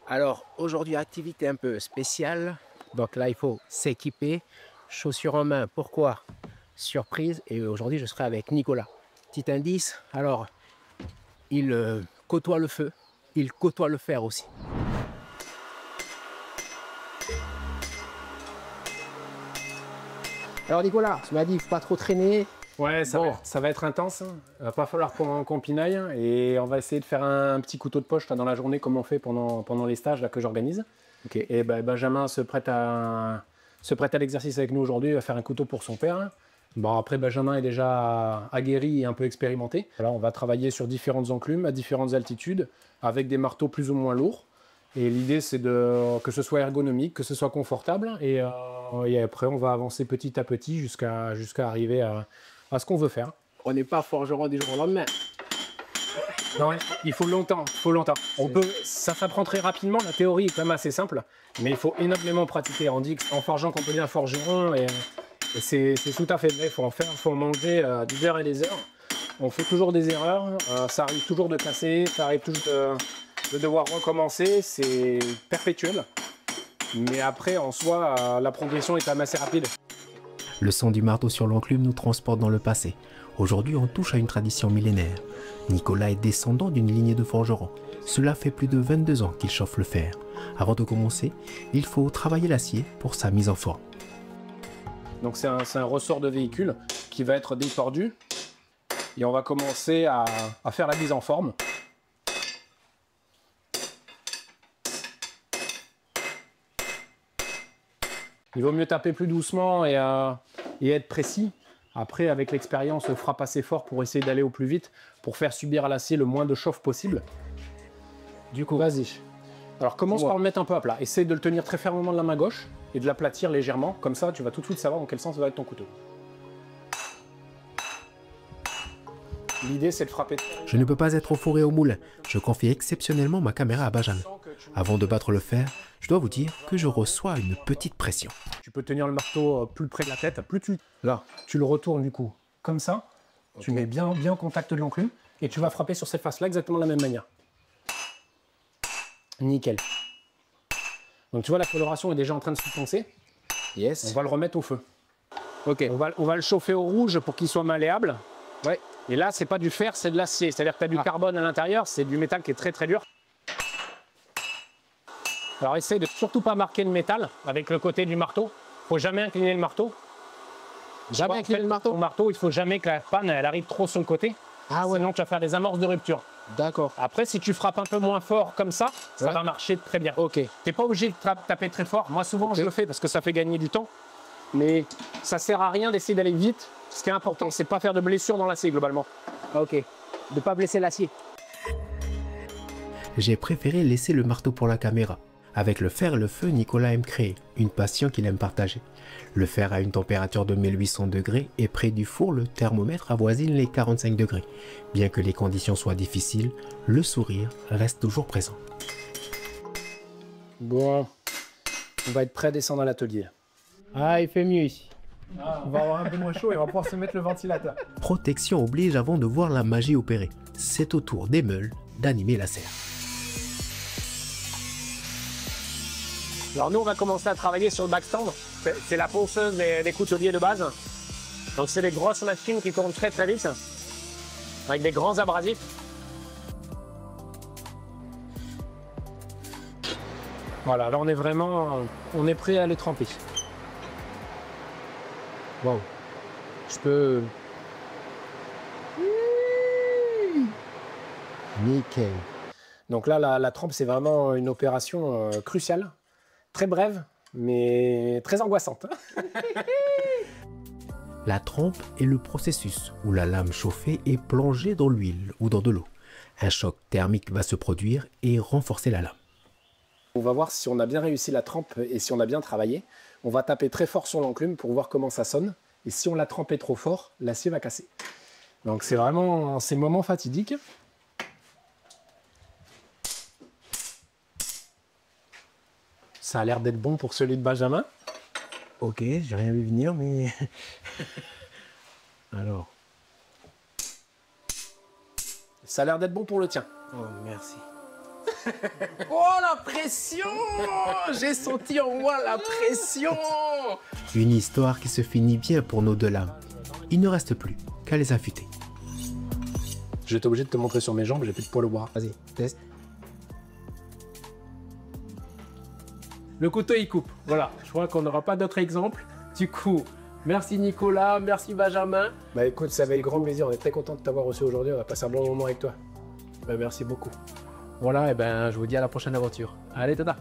Alors aujourd'hui, activité un peu spéciale. Donc là, il faut s'équiper. Chaussures en main. Pourquoi? Surprise. Et aujourd'hui, je serai avec Nicolas. Petit indice. Alors, il côtoie le feu. Il côtoie le fer aussi. Alors Nicolas, tu m'as dit, il ne faut pas trop traîner. Ouais, Bon, ça va être intense. Hein. Il va pas falloir qu'on pinaille et on va essayer de faire un petit couteau de poche là, dans la journée comme on fait pendant les stages là, que j'organise. ok. Et Benjamin se prête à l'exercice avec nous aujourd'hui, il va faire un couteau pour son père. Bon, après, Benjamin est déjà aguerri et un peu expérimenté. Voilà, on va travailler sur différentes enclumes, à différentes altitudes, avec des marteaux plus ou moins lourds. Et l'idée, c'est que ce soit ergonomique, que ce soit confortable. Et après, on va avancer petit à petit jusqu'à arriver à ce qu'on veut faire. On n'est pas forgeron du jour au lendemain. Non, il faut longtemps, ça s'apprend très rapidement, la théorie est quand même assez simple, mais il faut énormément pratiquer. On dit qu'en forgeant qu'on peut devenir forgeron, et c'est tout à fait vrai, il faut en faire, il faut manger des heures et des heures. On fait toujours des erreurs, ça arrive toujours de casser, ça arrive toujours de devoir recommencer, c'est perpétuel. Mais après, en soi, la progression est quand même assez rapide. Le son du marteau sur l'enclume nous transporte dans le passé. Aujourd'hui, on touche à une tradition millénaire. Nicolas est descendant d'une lignée de forgerons. Cela fait plus de 22 ans qu'il chauffe le fer. Avant de commencer, il faut travailler l'acier pour sa mise en forme. Donc c'est un ressort de véhicule qui va être détordu. Et on va commencer à faire la mise en forme. Il vaut mieux taper plus doucement et être précis. Après, avec l'expérience, on frappe assez fort pour essayer d'aller au plus vite, pour faire subir à l'acier le moins de chauffe possible. Du coup, vas-y. Alors commence par le mettre un peu à plat. Essaye de le tenir très fermement de la main gauche et de l'aplatir légèrement. Comme ça, tu vas tout de suite savoir dans quel sens va être ton couteau. L'idée, c'est de frapper. Je ne peux pas être au four et au moulin. Je confie exceptionnellement ma caméra à Benjamin. Avant de battre le fer, je dois vous dire que je reçois une petite pression. Tu peux tenir le marteau plus près de la tête, là, tu le retournes du coup, comme ça. Okay. Tu mets bien au contact de l'enclume et tu vas frapper sur cette face-là exactement de la même manière. Nickel. Donc tu vois, la coloration est déjà en train de se foncer. Yes. On va le remettre au feu. Ok. On va le chauffer au rouge pour qu'il soit malléable. Ouais. Et là, c'est pas du fer, c'est de l'acier. C'est-à-dire que tu as du carbone à l'intérieur, c'est du métal qui est très très dur. Alors essaye de surtout pas marquer le métal avec le côté du marteau. Faut jamais incliner le marteau. Jamais incliner le marteau. Ton marteau, il faut jamais que la panne elle arrive trop sur le côté. Ah ouais. Sinon tu vas faire des amorces de rupture. D'accord. Après, si tu frappes un peu moins fort comme ça, ça va marcher très bien. Ok. T'es pas obligé de taper très fort. Moi souvent je le fais parce que ça fait gagner du temps. Mais ça sert à rien d'essayer d'aller vite. Ce qui est important, c'est de pas faire de blessures dans l'acier globalement. Ok. De pas blesser l'acier. J'ai préféré laisser le marteau pour la caméra. Avec le fer et le feu, Nicolas aime créer, une passion qu'il aime partager. Le fer a une température de 1800 degrés et près du four, le thermomètre avoisine les 45 degrés. Bien que les conditions soient difficiles, le sourire reste toujours présent. Bon, on va être prêt à descendre à l'atelier. Ah, il fait mieux ici. On va avoir un peu moins chaud et on va pouvoir se mettre le ventilateur. Protection oblige avant de voir la magie opérer. C'est au tour des meules d'animer la serre. Alors nous, on va commencer à travailler sur le backstand. C'est la ponceuse des couteliers de base. Donc c'est des grosses machines qui tournent très très vite, avec des grands abrasifs. Voilà, là on est prêt à les tremper. Wow. Je peux... Nickel. Donc là, la trempe, c'est vraiment une opération cruciale. Très brève, mais très angoissante. La trempe est le processus où la lame chauffée est plongée dans l'huile ou dans de l'eau. Un choc thermique va se produire et renforcer la lame. On va voir si on a bien réussi la trempe et si on a bien travaillé. On va taper très fort sur l'enclume pour voir comment ça sonne. Et si on l'a trempé trop fort, l'acier va casser. Donc c'est vraiment ces moments fatidiques. Ça a l'air d'être bon pour celui de Benjamin. Ok, j'ai rien vu venir, mais... Alors... Ça a l'air d'être bon pour le tien. Oh, merci. Oh, la pression! J'ai senti en moi la pression! Une histoire qui se finit bien pour nos deux lames. Il ne reste plus qu'à les affûter. Je vais être obligé de te montrer sur mes jambes, j'ai plus de poil au bras. Vas-y, teste. Le couteau, il coupe. Voilà, je crois qu'on n'aura pas d'autres exemples. Du coup, merci Nicolas, merci Benjamin. Bah écoute, ça va être grand plaisir, on est très content de t'avoir reçu aujourd'hui, on va passer un bon moment avec toi. Bah, merci beaucoup. Voilà, et ben je vous dis à la prochaine aventure. Allez, tada!